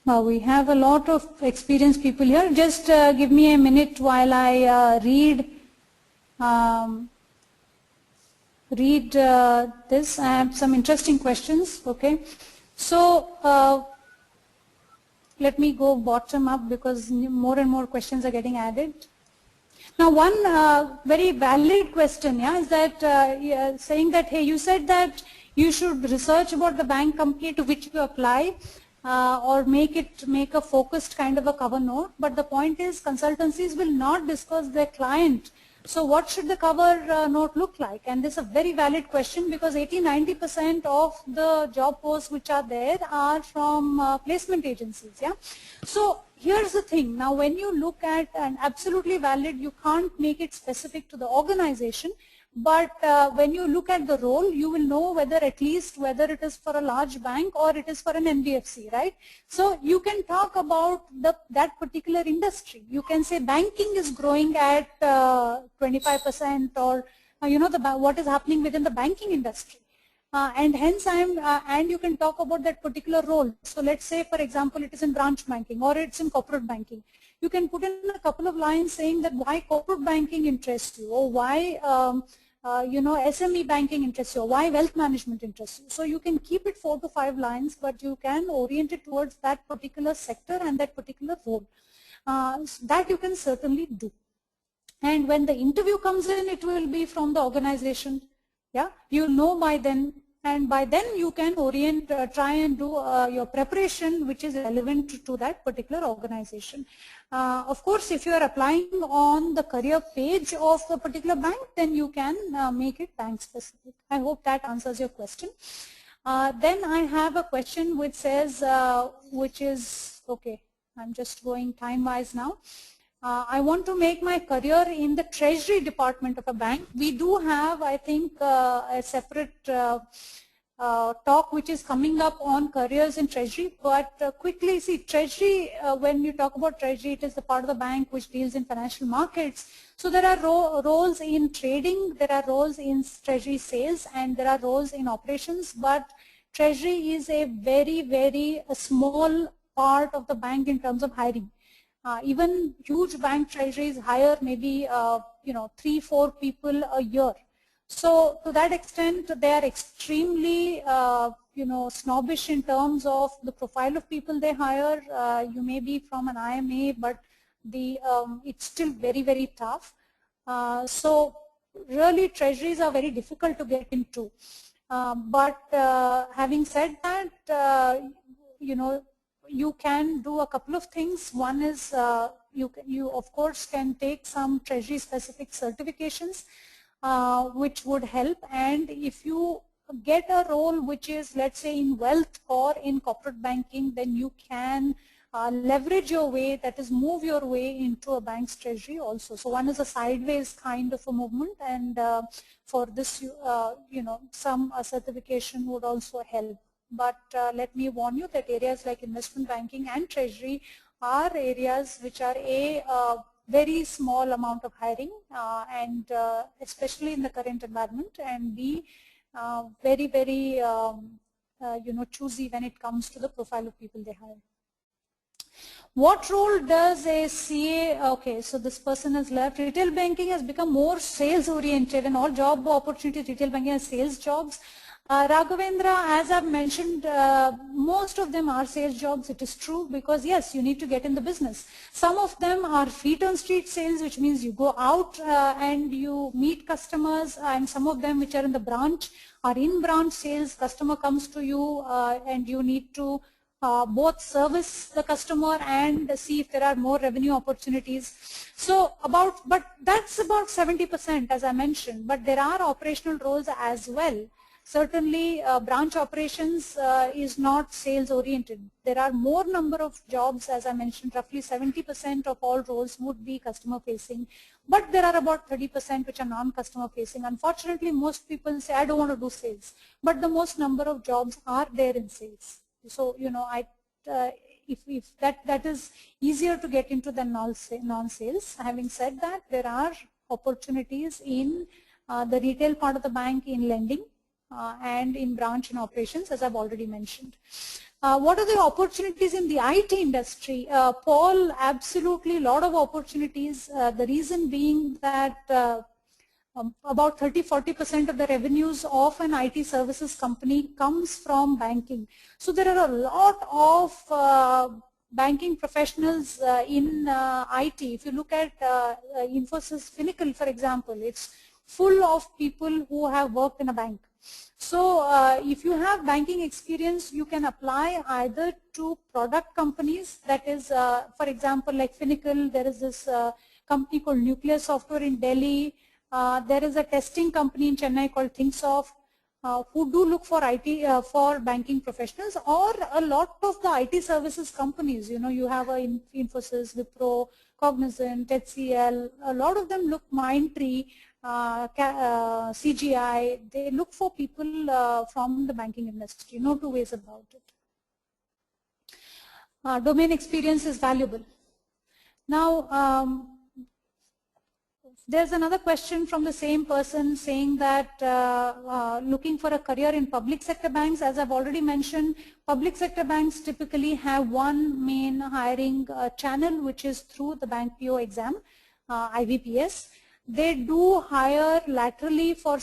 We have a lot of experienced people here. Just give me a minute while I um, read this. I have some interesting questions. Okay, so let me go bottom up because more and more questions are getting added. Now, one very valid question, yeah, is that yeah, saying that, hey, you said that you should research about the bank company to which you apply, or make a focused kind of a cover note. But the point is, consultancies will not discuss their client. So what should the cover note look like? And this is a very valid question because 80–90% of the job posts which are there are from placement agencies. Yeah. So here's the thing. Now, when you look at an absolutely valid, you can't make it specific to the organization. But when you look at the role, you will know whether at least whether it is for a large bank or it is for an NBFC, right? So you can talk about that particular industry. You can say banking is growing at 25% or you know what is happening within the banking industry. And hence and you can talk about that particular role. So let's say, for example, it is in branch banking or it's in corporate banking. You can put in a couple of lines saying that why corporate banking interests you, or why you know, SME banking interests you, or why wealth management interests you. So you can keep it 4 to 5 lines, but you can orient it towards that particular sector and that particular role. So that you can certainly do. And when the interview comes in, it will be from the organization. Yeah, you'll know by then, and by then you can orient, try and do your preparation which is relevant to that particular organization. Of course, if you are applying on the career page of a particular bank, then you can make it bank specific. I hope that answers your question. Then I have a question which says, which is, okay, I'm just going time-wise now. I want to make my career in the treasury department of a bank. We do have, I think, a separate talk which is coming up on careers in treasury, but quickly see, treasury, when you talk about treasury, it is the part of the bank which deals in financial markets. So there are roles in trading, there are roles in treasury sales, and there are roles in operations, but treasury is a very, very small part of the bank in terms of hiring. Even huge bank treasuries hire maybe you know, 3–4 people a year. So to that extent, they are extremely you know, snobbish in terms of the profile of people they hire. You may be from an IMA, but the it's still very, very tough. So really, treasuries are very difficult to get into. But having said that, you know, you can do a couple of things. One is you of course can take some treasury specific certifications which would help, and if you get a role which is, let's say, in wealth or in corporate banking, then you can leverage your way, that is move your way into a bank's treasury also. So one is a sideways kind of a movement, and for this some certification would also help. But let me warn you that areas like investment banking and treasury are areas which are very small amount of hiring, and especially in the current environment, and B, very choosy when it comes to the profile of people they hire. What role does a CA, okay, so this person has left. Retail banking has become more sales oriented, and all job opportunities, retail banking has sales jobs. Raghavendra, as I've mentioned, most of them are sales jobs. It is true, because yes, you need to get in the business. Some of them are feet on street sales, which means you go out and you meet customers, and some of them which are in the branch are in branch sales. Customer comes to you and you need to both service the customer and see if there are more revenue opportunities. So but that's about 70%, as I mentioned, but there are operational roles as well. Certainly branch operations is not sales oriented. There are more number of jobs, as I mentioned, roughly 70% of all roles would be customer facing, but there are about 30% which are non-customer facing. Unfortunately, most people say, I don't want to do sales, but the most number of jobs are there in sales. So, if that is easier to get into than non-sales. Having said that, there are opportunities in the retail part of the bank in lending and in branch and operations, as I've already mentioned. What are the opportunities in the IT industry? Paul, absolutely a lot of opportunities. The reason being that about 30–40% of the revenues of an IT services company comes from banking. So there are a lot of banking professionals in IT. If you look at Infosys Finacle, for example, it's full of people who have worked in a bank. So if you have banking experience, you can apply either to product companies, that is, for example, like Finacle, there is this company called Nuclear Software in Delhi. There is a testing company in Chennai called ThinkSoft who do look for IT for banking professionals, or a lot of the IT services companies. You have Infosys, Wipro, Cognizant, HCL. A lot of them look Mindtree, CGI. They look for people from the banking industry. No two ways about it. Domain experience is valuable. Now, there's another question from the same person saying that looking for a career in public sector banks. As I've already mentioned, public sector banks typically have one main hiring channel, which is through the bank PO exam, IBPS. They do hire laterally for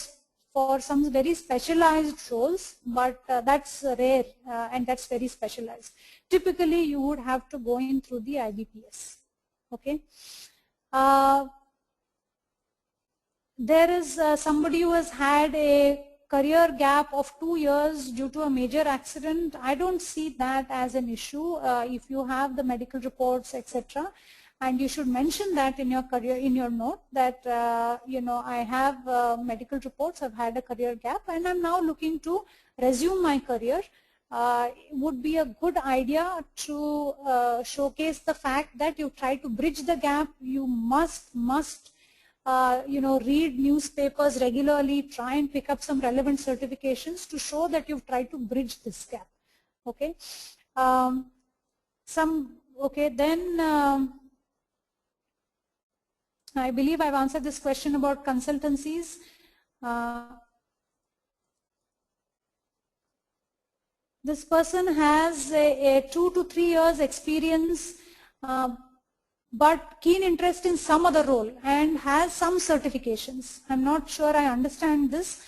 some very specialized roles, but that's rare and that's very specialized. Typically, you would have to go in through the IBPS. Okay. There is somebody who has had a career gap of 2 years due to a major accident. I don't see that as an issue. If you have the medical reports, etc., and you should mention that in your career, in your note, that I have medical reports, I've had a career gap, and I'm now looking to resume my career. Would be a good idea to showcase the fact that you try to bridge the gap. You must read newspapers regularly, try and pick up some relevant certifications to show that you've tried to bridge this gap. Okay. Then I believe I've answered this question about consultancies. This person has a 2 to 3 years experience, but keen interest in some other role and has some certifications. I'm not sure I understand this.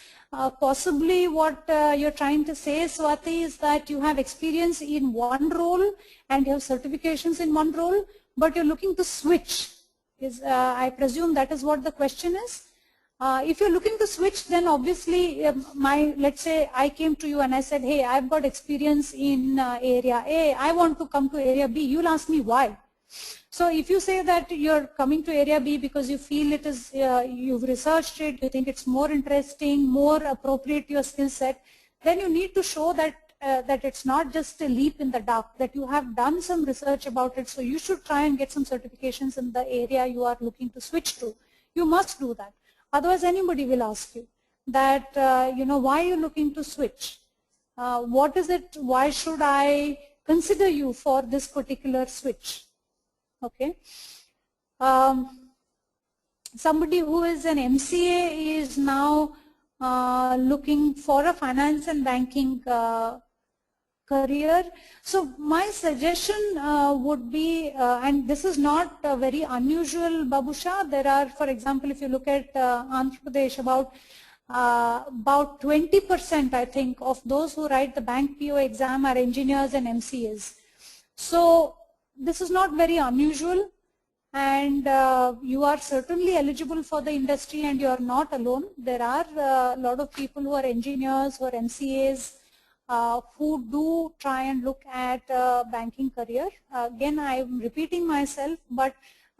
Possibly what you're trying to say, Swati, is that you have experience in one role and you have certifications in one role, but you're looking to switch. I presume that is what the question is. If you're looking to switch, then obviously let's say I came to you and I said, hey, I've got experience in area A, I want to come to area B. You'll ask me why. So if you say that you're coming to area B because you feel it is, you've researched it, you think it's more interesting, more appropriate to your skill set, then you need to show that that it's not just a leap in the dark, that you have done some research about it, so you should try and get some certifications in the area you are looking to switch to. You must do that. Otherwise, anybody will ask you that, why are you looking to switch? What is it? Why should I consider you for this particular switch? Okay. Somebody who is an MCA is now looking for a finance and banking career. So my suggestion would be, and this is not very unusual, Babusha. There are, for example, if you look at Andhra Pradesh, about 20%, I think, of those who write the bank PO exam are engineers and MCAs. So this is not very unusual, and you are certainly eligible for the industry, and you are not alone. There are a lot of people who are engineers, who are MCAs, who do try and look at banking career. Again, I am repeating myself, but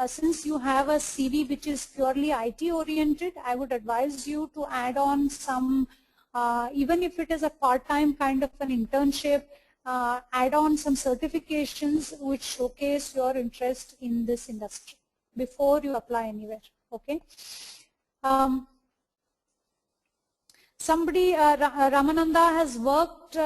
since you have a CV which is purely IT oriented, I would advise you to add on some, even if it is a part-time kind of an internship, add on some certifications which showcase your interest in this industry before you apply anywhere. Okay. Somebody, Ramananda, has worked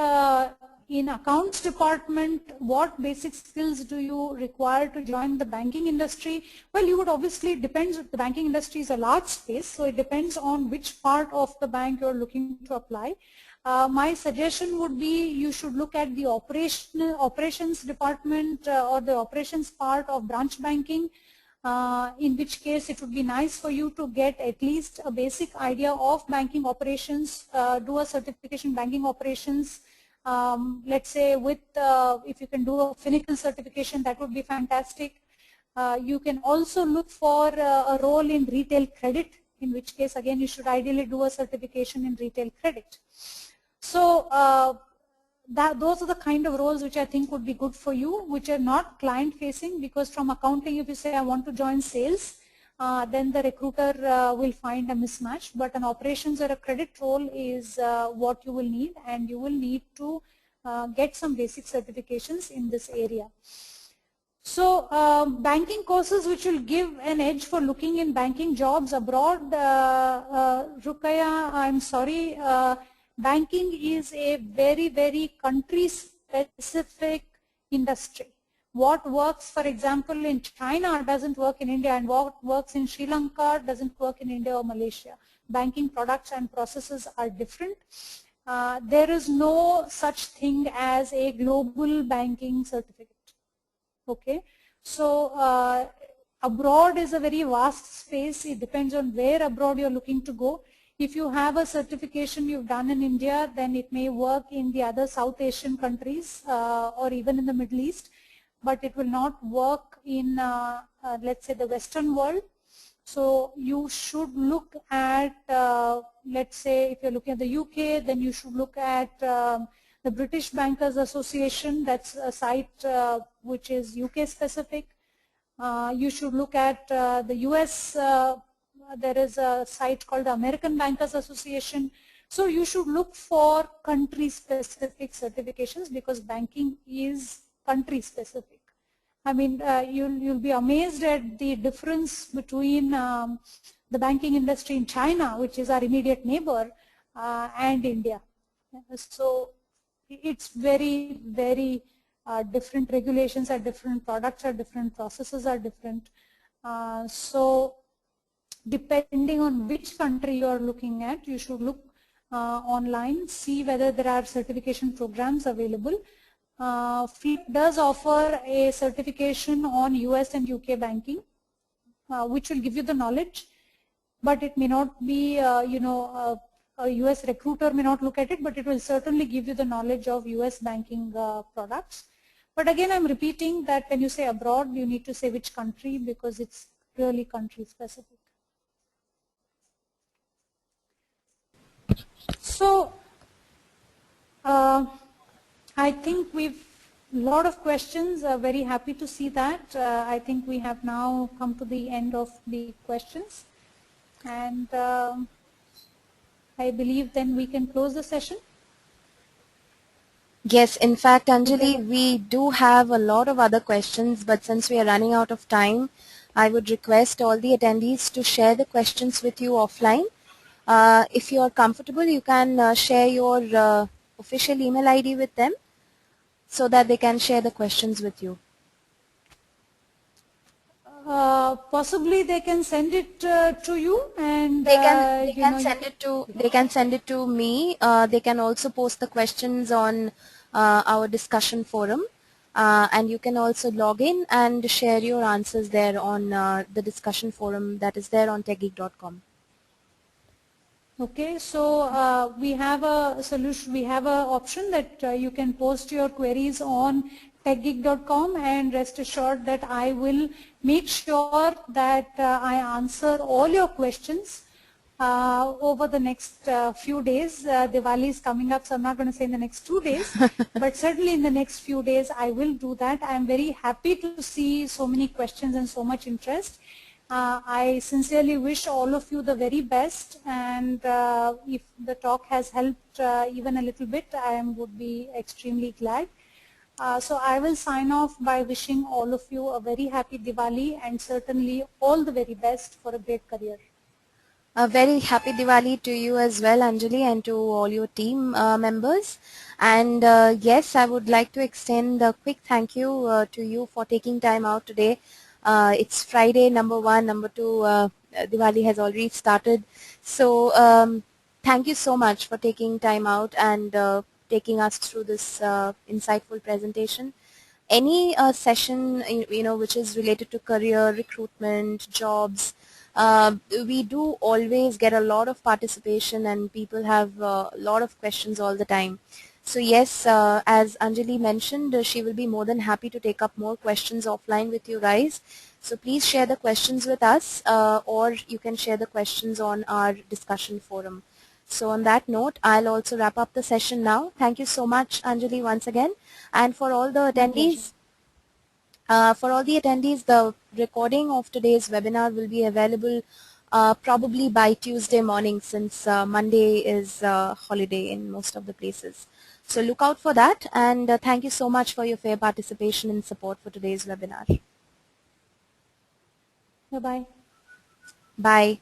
in accounts department. What basic skills do you require to join the banking industry? Well, you would obviously, depends, the banking industry is a large space, so it depends on which part of the bank you're looking to apply. My suggestion would be you should look at the operations department or the operations part of branch banking. In which case it would be nice for you to get at least a basic idea of banking operations, do a certification banking operations, let's say with, if you can do a Finacle certification, that would be fantastic. You can also look for a role in retail credit, in which case again you should ideally do a certification in retail credit. So those are the kind of roles which I think would be good for you, which are not client facing, because from accounting, if you say I want to join sales, then the recruiter will find a mismatch. But an operations or a credit role is what you will need, and you will need to get some basic certifications in this area. So banking courses which will give an edge for looking in banking jobs abroad, Rukaya, I'm sorry, banking is a very, very country-specific industry. What works, for example, in China doesn't work in India, and what works in Sri Lanka doesn't work in India or Malaysia. Banking products and processes are different. There is no such thing as a global banking certificate. Okay, so abroad is a very vast space. It depends on where abroad you're looking to go. If you have a certification you've done in India, then it may work in the other South Asian countries or even in the Middle East, but it will not work in, let's say, the Western world. So you should look at, let's say, if you're looking at the UK, then you should look at the British Bankers Association. That's a site which is UK specific. You should look at the US. There is a site called the American Bankers Association. So you should look for country specific certifications, because banking is country specific. I mean, you'll be amazed at the difference between the banking industry in China, which is our immediate neighbor, and India. So it's very, very different. Regulations are different, products are different, processes are different. So depending on which country you are looking at, you should look online, see whether there are certification programs available. Flip does offer a certification on US and UK banking, which will give you the knowledge, but it may not be, a US recruiter may not look at it, but it will certainly give you the knowledge of US banking products. But again, I'm repeating that when you say abroad, you need to say which country, because it's really country specific. So I think we've a lot of questions. Very happy to see that. I think we have now come to the end of the questions, and I believe then we can close the session. Yes, in fact, Is that Anjali, we do have a lot of other questions, but since we are running out of time, I would request all the attendees to share the questions with you offline. If you are comfortable, you can share your official email ID with them so that they can share the questions with you. possibly they can send it to you, and They can you send it to me. They can also post the questions on our discussion forum, and you can also log in and share your answers there on the discussion forum that is there on techgig.com. Okay, so we have a solution, we have a option that you can post your queries on techgig.com, and rest assured that I will make sure that I answer all your questions over the next few days. Diwali is coming up, so I'm not going to say in the next 2 days, but certainly in the next few days I will do that. I'm very happy to see so many questions and so much interest. I sincerely wish all of you the very best, and if the talk has helped even a little bit, I would be extremely glad. So I will sign off by wishing all of you a very happy Diwali and certainly all the very best for a great career. A very happy Diwali to you as well, Anjali, and to all your team members. And yes, I would like to extend a quick thank you to you for taking time out today. It's Friday, number one. Number two, Diwali has already started. So thank you so much for taking time out and taking us through this insightful presentation. Any session which is related to career recruitment jobs, we do always get a lot of participation and people have a lot of questions all the time. So yes, as Anjali mentioned, she will be more than happy to take up more questions offline with you guys. So please share the questions with us, or you can share the questions on our discussion forum. So on that note, I'll also wrap up the session now. Thank you so much, Anjali, once again. And My pleasure. for all the attendees, the recording of today's webinar will be available probably by Tuesday morning, since Monday is holiday in most of the places. So look out for that, and thank you so much for your fair participation and support for today's webinar. Bye-bye. Bye.